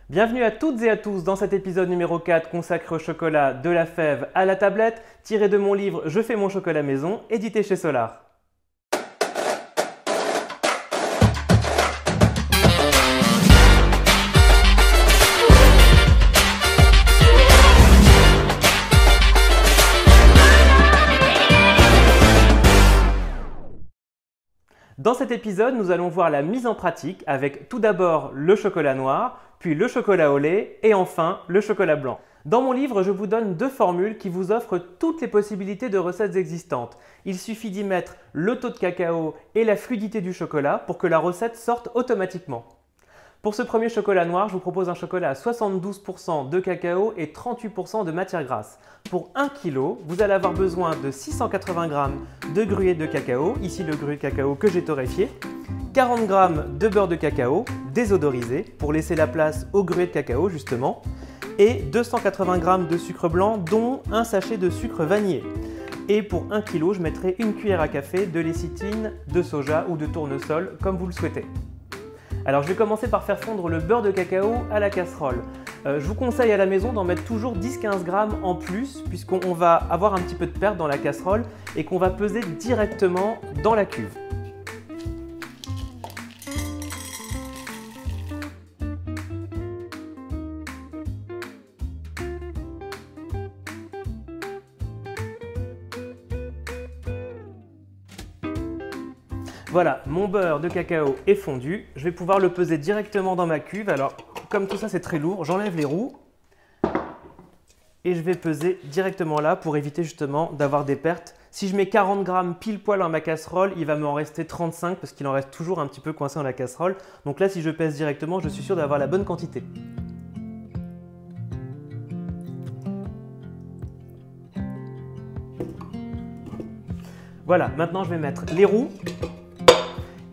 Bienvenue à toutes et à tous dans cet épisode numéro 4 consacré au chocolat de la fève à la tablette, tiré de mon livre Je fais mon chocolat maison, édité chez Solar. Dans cet épisode, nous allons voir la mise en pratique avec tout d'abord le chocolat noir, puis le chocolat au lait et enfin le chocolat blanc. Dans mon livre, je vous donne deux formules qui vous offrent toutes les possibilités de recettes existantes. Il suffit d'y mettre le taux de cacao et la fluidité du chocolat pour que la recette sorte automatiquement. Pour ce premier chocolat noir, je vous propose un chocolat à 72% de cacao et 38% de matière grasse. Pour 1 kg, vous allez avoir besoin de 680 g de gruyère de cacao, ici le gruyère de cacao que j'ai torréfié, 40 g de beurre de cacao désodorisé pour laisser la place au gruyère de cacao justement, et 280 g de sucre blanc dont un sachet de sucre vanillé. Et pour 1 kg, je mettrai une cuillère à café de lécithine, de soja ou de tournesol comme vous le souhaitez. Alors je vais commencer par faire fondre le beurre de cacao à la casserole. Je vous conseille à la maison d'en mettre toujours 10-15 g en plus puisqu'on va avoir un petit peu de perte dans la casserole et qu'on va peser directement dans la cuve. Voilà, mon beurre de cacao est fondu. Je vais pouvoir le peser directement dans ma cuve. Alors, comme tout ça c'est très lourd, j'enlève les roues et je vais peser directement là pour éviter justement d'avoir des pertes. Si je mets 40 g pile poil dans ma casserole, il va m'en rester 35 parce qu'il en reste toujours un petit peu coincé dans la casserole. Donc là, si je pèse directement, je suis sûr d'avoir la bonne quantité. Voilà, maintenant je vais mettre les roues.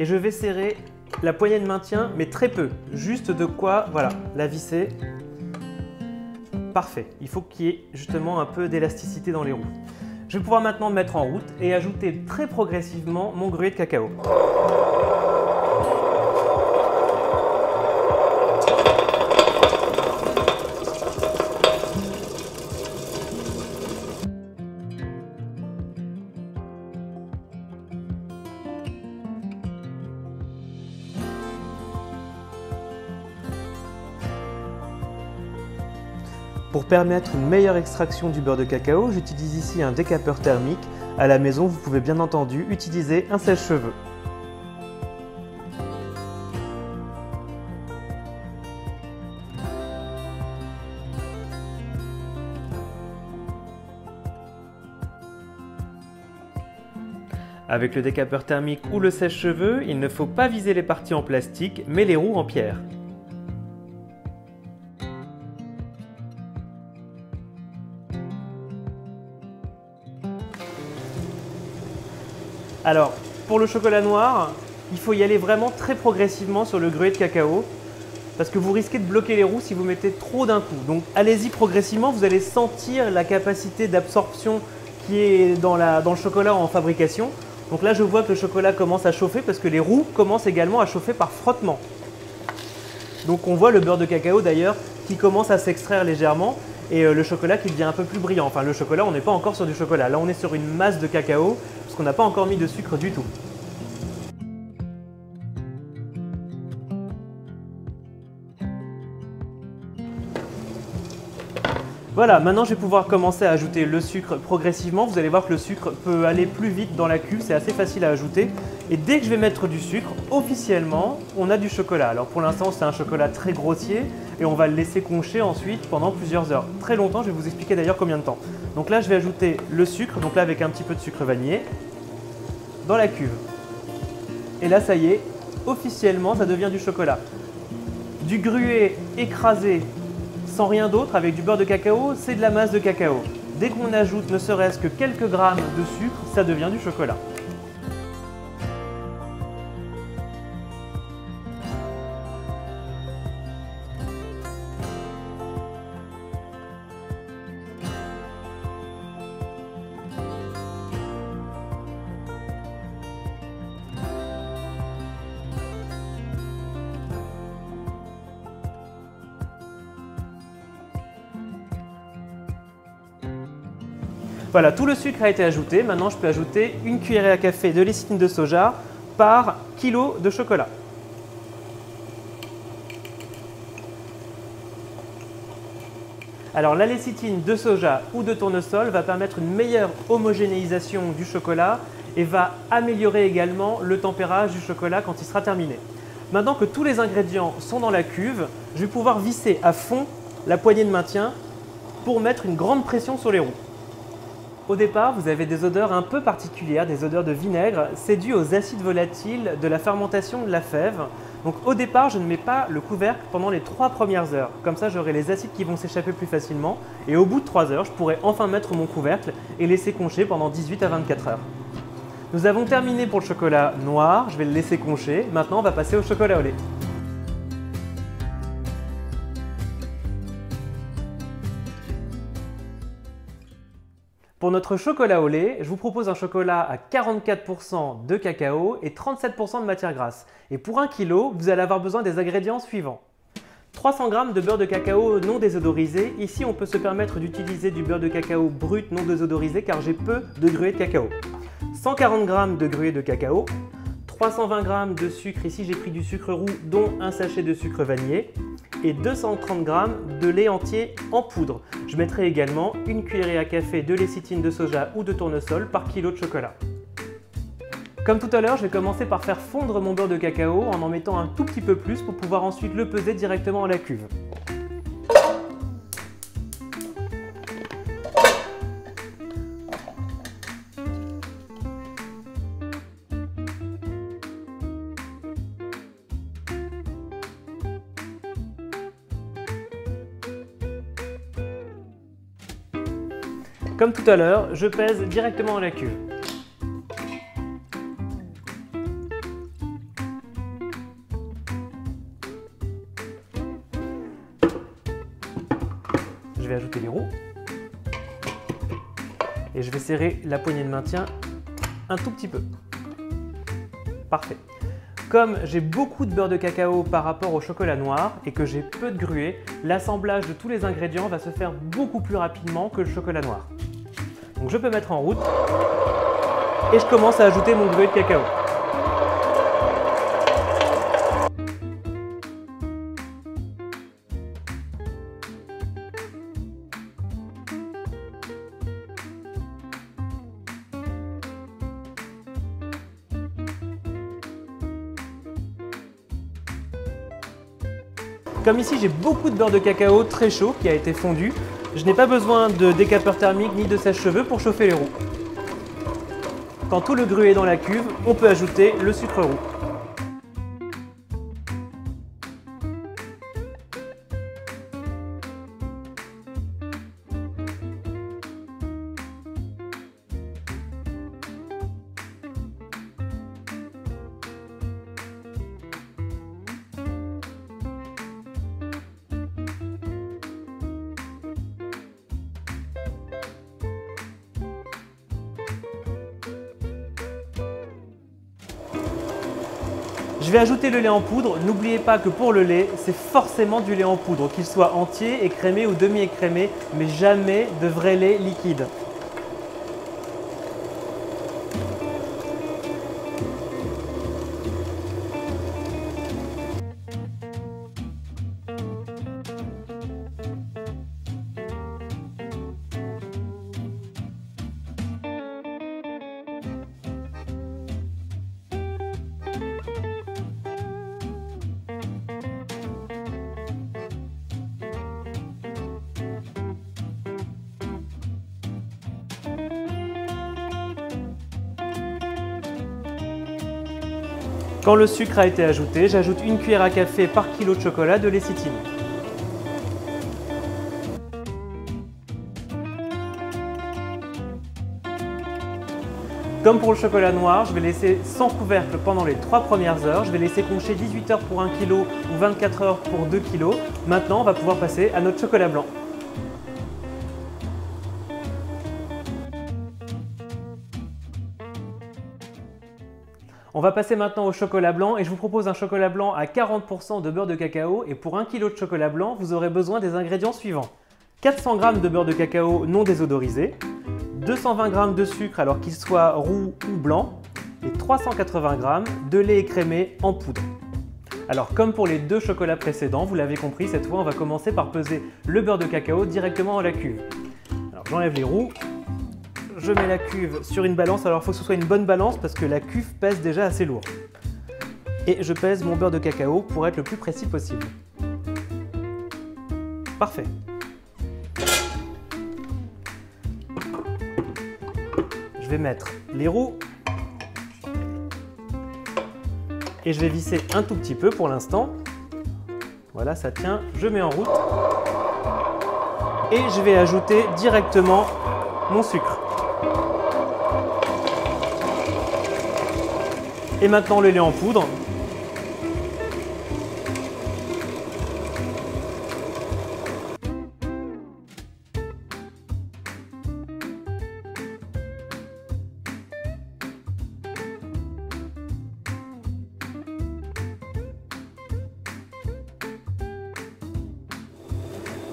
Et je vais serrer la poignée de maintien, mais très peu. Juste de quoi, voilà, la visser. Parfait. Il faut qu'il y ait justement un peu d'élasticité dans les roues. Je vais pouvoir maintenant me mettre en route et ajouter très progressivement mon gruyère de cacao. Pour permettre une meilleure extraction du beurre de cacao, j'utilise ici un décapeur thermique. À la maison, vous pouvez bien entendu utiliser un sèche-cheveux. Avec le décapeur thermique ou le sèche-cheveux, il ne faut pas viser les parties en plastique, mais les roues en pierre. Alors, pour le chocolat noir, il faut y aller vraiment très progressivement sur le gruyère de cacao parce que vous risquez de bloquer les roues si vous mettez trop d'un coup. Donc allez-y progressivement, vous allez sentir la capacité d'absorption qui est dans le chocolat en fabrication. Donc là, je vois que le chocolat commence à chauffer parce que les roues commencent également à chauffer par frottement. Donc on voit le beurre de cacao d'ailleurs qui commence à s'extraire légèrement et le chocolat qui devient un peu plus brillant. Enfin le chocolat, on n'est pas encore sur du chocolat. Là, on est sur une masse de cacao parce qu'on n'a pas encore mis de sucre du tout. Voilà, maintenant je vais pouvoir commencer à ajouter le sucre progressivement. Vous allez voir que le sucre peut aller plus vite dans la cuve, c'est assez facile à ajouter. Et dès que je vais mettre du sucre, officiellement, on a du chocolat. Alors pour l'instant, c'est un chocolat très grossier et on va le laisser concher ensuite pendant plusieurs heures. Très longtemps, je vais vous expliquer d'ailleurs combien de temps. Donc là, je vais ajouter le sucre, donc là avec un petit peu de sucre vanillé, dans la cuve. Et là, ça y est, officiellement, ça devient du chocolat. Du gruau écrasé sans rien d'autre, avec du beurre de cacao, c'est de la masse de cacao. Dès qu'on ajoute ne serait-ce que quelques grammes de sucre, ça devient du chocolat. Voilà, tout le sucre a été ajouté. Maintenant, je peux ajouter une cuillerée à café de lécithine de soja par kilo de chocolat. Alors la lécithine de soja ou de tournesol va permettre une meilleure homogénéisation du chocolat et va améliorer également le tempérage du chocolat quand il sera terminé. Maintenant que tous les ingrédients sont dans la cuve, je vais pouvoir visser à fond la poignée de maintien pour mettre une grande pression sur les roues. Au départ, vous avez des odeurs un peu particulières, des odeurs de vinaigre. C'est dû aux acides volatiles de la fermentation de la fève. Donc au départ, je ne mets pas le couvercle pendant les 3 premières heures. Comme ça, j'aurai les acides qui vont s'échapper plus facilement. Et au bout de 3 heures, je pourrai enfin mettre mon couvercle et laisser concher pendant 18 à 24 heures. Nous avons terminé pour le chocolat noir. Je vais le laisser concher. Maintenant, on va passer au chocolat au lait. Pour notre chocolat au lait, je vous propose un chocolat à 44% de cacao et 37% de matière grasse. Et pour 1 kg, vous allez avoir besoin des ingrédients suivants. 300 g de beurre de cacao non désodorisé. Ici, on peut se permettre d'utiliser du beurre de cacao brut non désodorisé car j'ai peu de gruau de cacao. 140 g de gruau de cacao. 320 g de sucre. Ici, j'ai pris du sucre roux, dont un sachet de sucre vanillé. Et 230 g de lait entier en poudre. Je mettrai également une cuillerée à café de lécithine de soja ou de tournesol par kilo de chocolat. Comme tout à l'heure, je vais commencer par faire fondre mon beurre de cacao en mettant un tout petit peu plus pour pouvoir ensuite le peser directement à la cuve. Comme tout à l'heure, je pèse directement à la cuve. Je vais ajouter les roues. Et je vais serrer la poignée de maintien un tout petit peu. Parfait. Comme j'ai beaucoup de beurre de cacao par rapport au chocolat noir et que j'ai peu de gruau, l'assemblage de tous les ingrédients va se faire beaucoup plus rapidement que le chocolat noir. Donc je peux mettre en route et je commence à ajouter mon gruau de cacao. Comme ici j'ai beaucoup de beurre de cacao très chaud qui a été fondu, je n'ai pas besoin de décapeur thermique ni de sèche-cheveux pour chauffer les roues. Quand tout le gruau est dans la cuve, on peut ajouter le sucre roux. Je vais ajouter le lait en poudre. N'oubliez pas que pour le lait, c'est forcément du lait en poudre, qu'il soit entier, écrémé ou demi-écrémé, mais jamais de vrai lait liquide. Quand le sucre a été ajouté, j'ajoute une cuillère à café par kilo de chocolat de lécithine. Comme pour le chocolat noir, je vais laisser sans couvercle pendant les 3 premières heures. Je vais laisser concher 18 heures pour 1 kg ou 24 heures pour 2 kg. Maintenant, on va pouvoir passer à notre chocolat blanc. On va passer maintenant au chocolat blanc et je vous propose un chocolat blanc à 40% de beurre de cacao et pour 1 kg de chocolat blanc, vous aurez besoin des ingrédients suivants. 400 g de beurre de cacao non désodorisé, 220 g de sucre alors qu'il soit roux ou blanc et 380 g de lait écrémé en poudre. Alors comme pour les deux chocolats précédents, vous l'avez compris, cette fois on va commencer par peser le beurre de cacao directement dans la cuve. Alors j'enlève les roues, je mets la cuve sur une balance, alors il faut que ce soit une bonne balance parce que la cuve pèse déjà assez lourd. Et je pèse mon beurre de cacao pour être le plus précis possible. Parfait. Je vais mettre les roues. Et je vais visser un tout petit peu pour l'instant. Voilà, ça tient. Je mets en route. Et je vais ajouter directement mon sucre. Et maintenant le lait en poudre.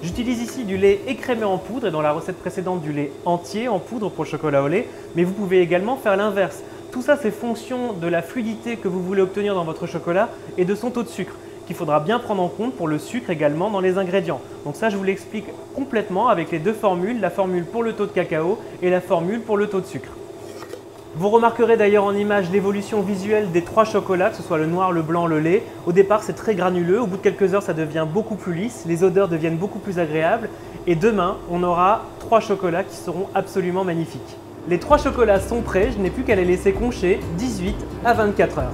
J'utilise ici du lait écrémé en poudre et dans la recette précédente du lait entier en poudre pour le chocolat au lait, mais vous pouvez également faire l'inverse. Tout ça c'est fonction de la fluidité que vous voulez obtenir dans votre chocolat et de son taux de sucre, qu'il faudra bien prendre en compte pour le sucre également dans les ingrédients. Donc ça je vous l'explique complètement avec les deux formules, la formule pour le taux de cacao et la formule pour le taux de sucre. Vous remarquerez d'ailleurs en image l'évolution visuelle des trois chocolats, que ce soit le noir, le blanc, le lait. Au départ, c'est très granuleux. Au bout de quelques heures, ça devient beaucoup plus lisse. Les odeurs deviennent beaucoup plus agréables. Et demain, on aura 3 chocolats qui seront absolument magnifiques. Les 3 chocolats sont prêts. Je n'ai plus qu'à les laisser concher 18 à 24 heures.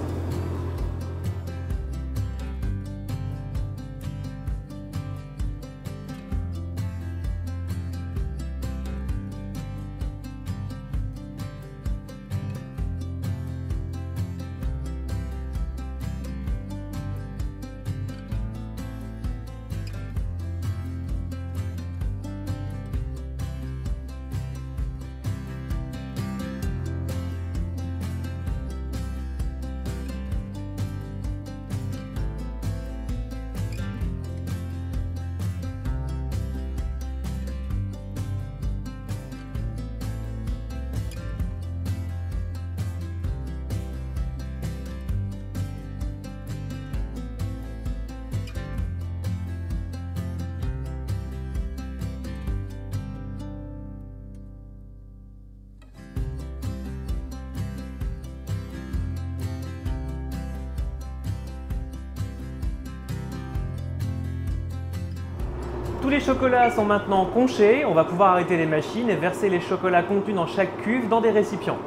Tous les chocolats sont maintenant conchés, on va pouvoir arrêter les machines et verser les chocolats contenus dans chaque cuve dans des récipients.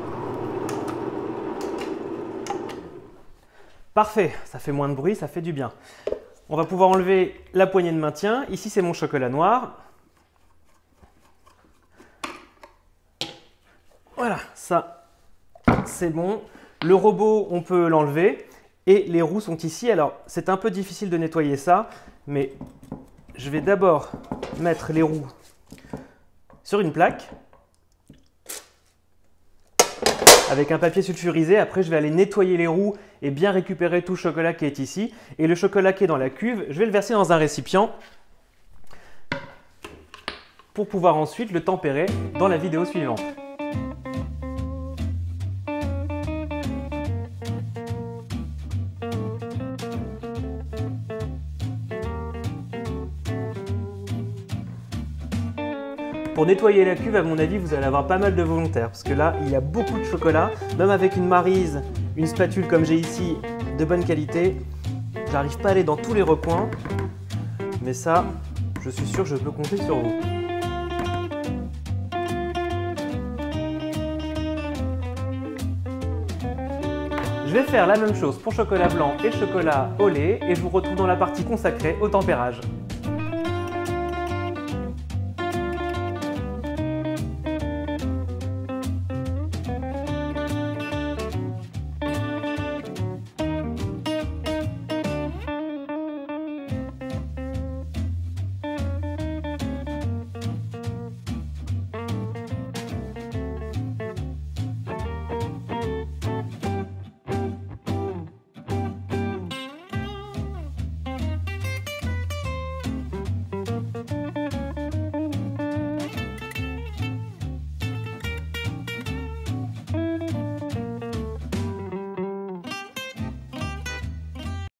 Parfait, ça fait moins de bruit, ça fait du bien. On va pouvoir enlever la poignée de maintien. Ici c'est mon chocolat noir. Voilà, ça c'est bon. Le robot, on peut l'enlever. Et les roues sont ici. Alors c'est un peu difficile de nettoyer ça, mais je vais d'abord mettre les roues sur une plaque avec un papier sulfurisé. Après, je vais aller nettoyer les roues et bien récupérer tout le chocolat qui est ici. Et le chocolat qui est dans la cuve, je vais le verser dans un récipient pour pouvoir ensuite le tempérer dans la vidéo suivante. Pour nettoyer la cuve, à mon avis, vous allez avoir pas mal de volontaires parce que là, il y a beaucoup de chocolat. Même avec une maryse, une spatule comme j'ai ici, de bonne qualité, j'arrive pas à aller dans tous les recoins. Mais ça, je suis sûr que je peux compter sur vous. Je vais faire la même chose pour chocolat blanc et chocolat au lait et je vous retrouve dans la partie consacrée au tempérage.